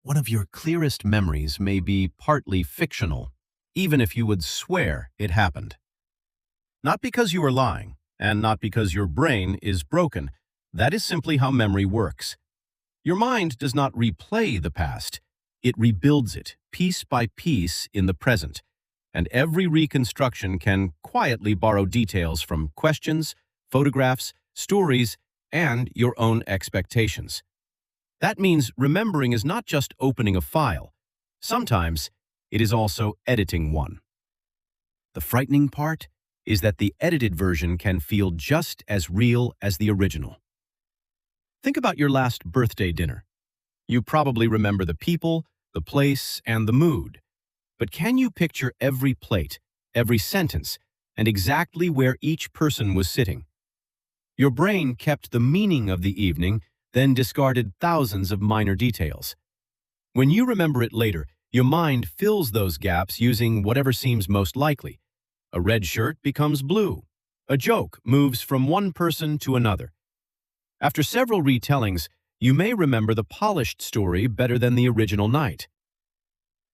One of your clearest memories may be partly fictional, even if you would swear it happened. Not because you are lying, and not because your brain is broken. That is simply how memory works. Your mind does not replay the past. It rebuilds it, piece by piece, in the present. And every reconstruction can quietly borrow details from questions, photographs, stories, and your own expectations. That means remembering is not just opening a file. Sometimes it is also editing one. The frightening part is that the edited version can feel just as real as the original. Think about your last birthday dinner. You probably remember the people, the place, and the mood. But can you picture every plate, every sentence, and exactly where each person was sitting? Your brain kept the meaning of the evening, then discarded thousands of minor details. When you remember it later, your mind fills those gaps using whatever seems most likely. A red shirt becomes blue. A joke moves from one person to another. After several retellings, you may remember the polished story better than the original night.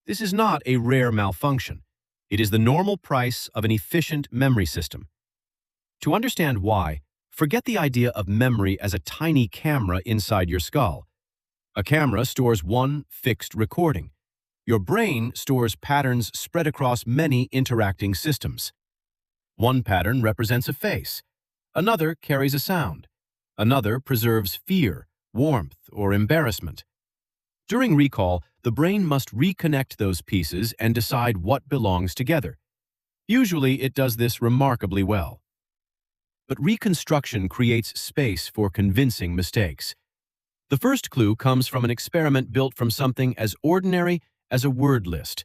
This is not a rare malfunction. It is the normal price of an efficient memory system. To understand why, forget the idea of memory as a tiny camera inside your skull. A camera stores one fixed recording. Your brain stores patterns spread across many interacting systems. One pattern represents a face. Another carries a sound. Another preserves fear, warmth, or embarrassment. During recall, the brain must reconnect those pieces and decide what belongs together. Usually, it does this remarkably well. But reconstruction creates space for convincing mistakes. The first clue comes from an experiment built from something as ordinary as a word list.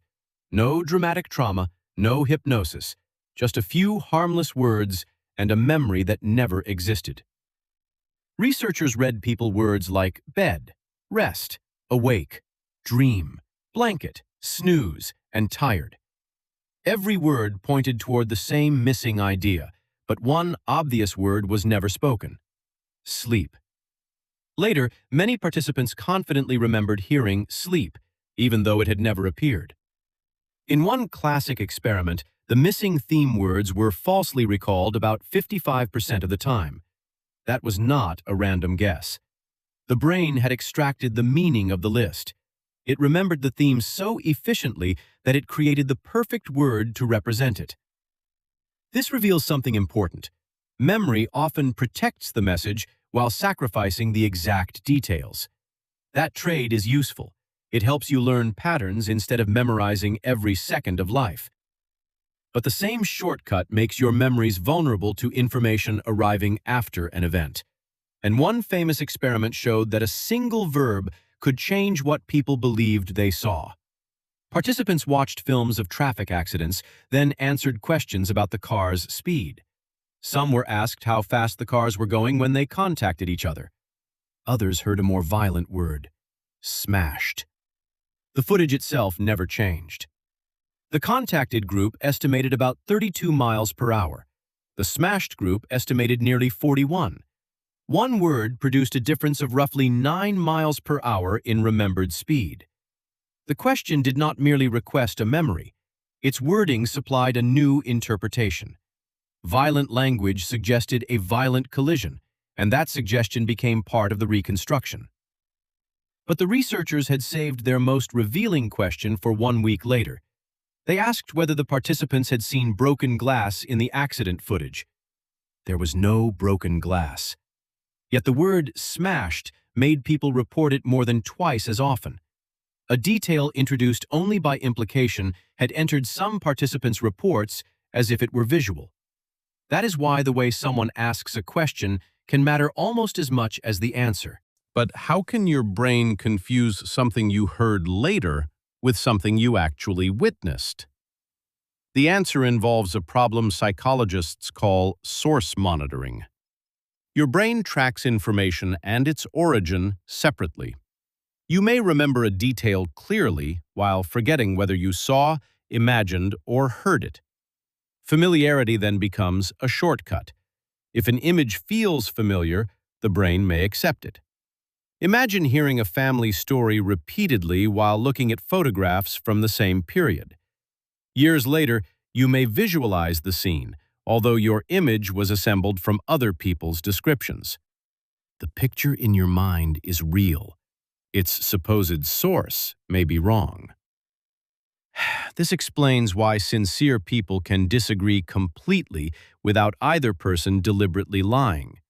No dramatic trauma, no hypnosis, just a few harmless words and a memory that never existed. Researchers read people words like bed, rest, awake, dream, blanket, snooze, and tired. Every word pointed toward the same missing idea, but one obvious word was never spoken: sleep. Later, many participants confidently remembered hearing sleep, even though it had never appeared. In one classic experiment, the missing theme words were falsely recalled about 55% of the time. That was not a random guess. The brain had extracted the meaning of the list. It remembered the theme so efficiently that it created the perfect word to represent it. This reveals something important. Memory often protects the message while sacrificing the exact details. That trade is useful. It helps you learn patterns instead of memorizing every second of life. But the same shortcut makes your memories vulnerable to information arriving after an event. And one famous experiment showed that a single verb could change what people believed they saw. Participants watched films of traffic accidents, then answered questions about the car's speed. Some were asked how fast the cars were going when they contacted each other. Others heard a more violent word: smashed. The footage itself never changed. The contacted group estimated about 32 miles per hour. The smashed group estimated nearly 41. One word produced a difference of roughly 9 miles per hour in remembered speed. The question did not merely request a memory. Its wording supplied a new interpretation. Violent language suggested a violent collision, and that suggestion became part of the reconstruction. But the researchers had saved their most revealing question for 1 week later. They asked whether the participants had seen broken glass in the accident footage. There was no broken glass. Yet the word smashed made people report it more than twice as often. A detail introduced only by implication had entered some participants' reports as if it were visual. That is why the way someone asks a question can matter almost as much as the answer. But how can your brain confuse something you heard later with something you actually witnessed? The answer involves a problem psychologists call source monitoring. Your brain tracks information and its origin separately. You may remember a detail clearly while forgetting whether you saw, imagined, or heard it. Familiarity then becomes a shortcut. If an image feels familiar, the brain may accept it. Imagine hearing a family story repeatedly while looking at photographs from the same period. Years later, you may visualize the scene, although your image was assembled from other people's descriptions. The picture in your mind is real. Its supposed source may be wrong. This explains why sincere people can disagree completely without either person deliberately lying.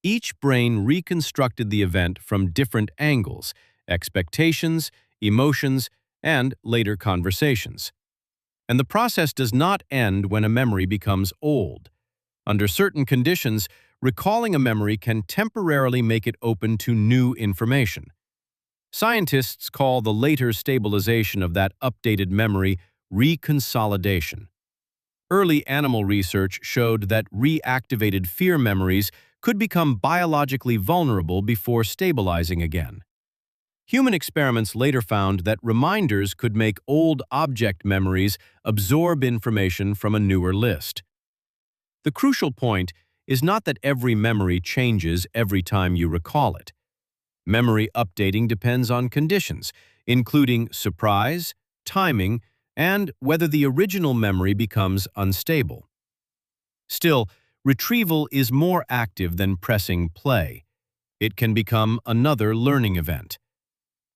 Each brain reconstructed the event from different angles, expectations, emotions, and later conversations. And the process does not end when a memory becomes old. Under certain conditions, recalling a memory can temporarily make it open to new information. Scientists call the later stabilization of that updated memory reconsolidation. Early animal research showed that reactivated fear memories could become biologically vulnerable before stabilizing again. Human experiments later found that reminders could make old object memories absorb information from a newer list. The crucial point is not that every memory changes every time you recall it. Memory updating depends on conditions, including surprise, timing, and whether the original memory becomes unstable. Still, retrieval is more active than pressing play. It can become another learning event.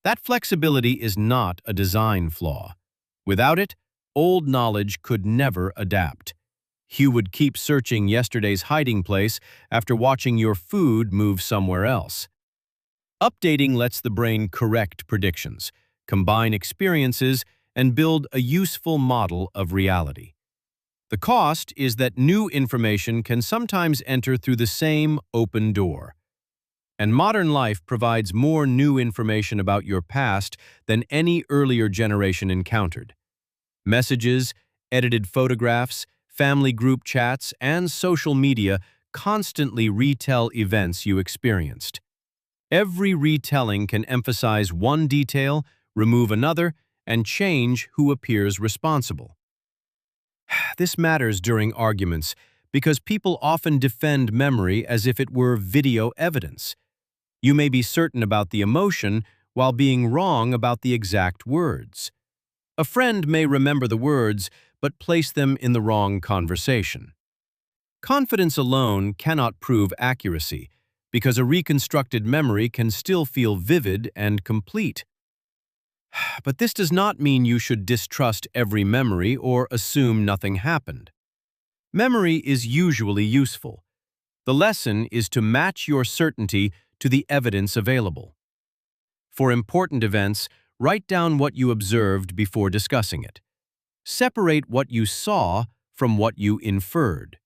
That flexibility is not a design flaw. Without it, old knowledge could never adapt. You would keep searching yesterday's hiding place after watching your food move somewhere else. Updating lets the brain correct predictions, combine experiences, and build a useful model of reality. The cost is that new information can sometimes enter through the same open door. And modern life provides more new information about your past than any earlier generation encountered. Messages, edited photographs, family group chats, and social media constantly retell events you experienced. Every retelling can emphasize one detail, remove another, and change who appears responsible. This matters during arguments because people often defend memory as if it were video evidence. You may be certain about the emotion while being wrong about the exact words. A friend may remember the words but place them in the wrong conversation. Confidence alone cannot prove accuracy, because a reconstructed memory can still feel vivid and complete. But this does not mean you should distrust every memory or assume nothing happened. Memory is usually useful. The lesson is to match your certainty to the evidence available. For important events, write down what you observed before discussing it. Separate what you saw from what you inferred.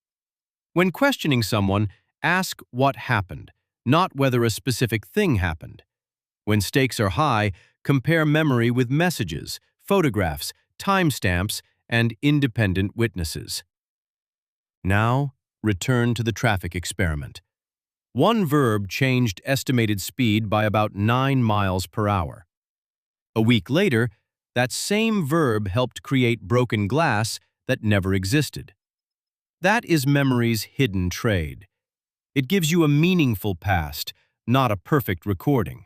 When questioning someone, ask what happened, not whether a specific thing happened. When stakes are high, compare memory with messages, photographs, timestamps, and independent witnesses. Now, return to the traffic experiment. One verb changed estimated speed by about 9 miles per hour. A week later, that same verb helped create broken glass that never existed. That is memory's hidden trade. It gives you a meaningful past, not a perfect recording.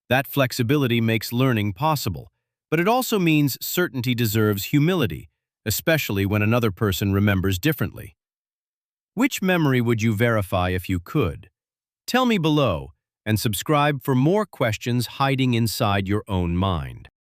That flexibility makes learning possible, but it also means certainty deserves humility, especially when another person remembers differently. Which memory would you verify if you could? Tell me below, and subscribe for more questions hiding inside your own mind.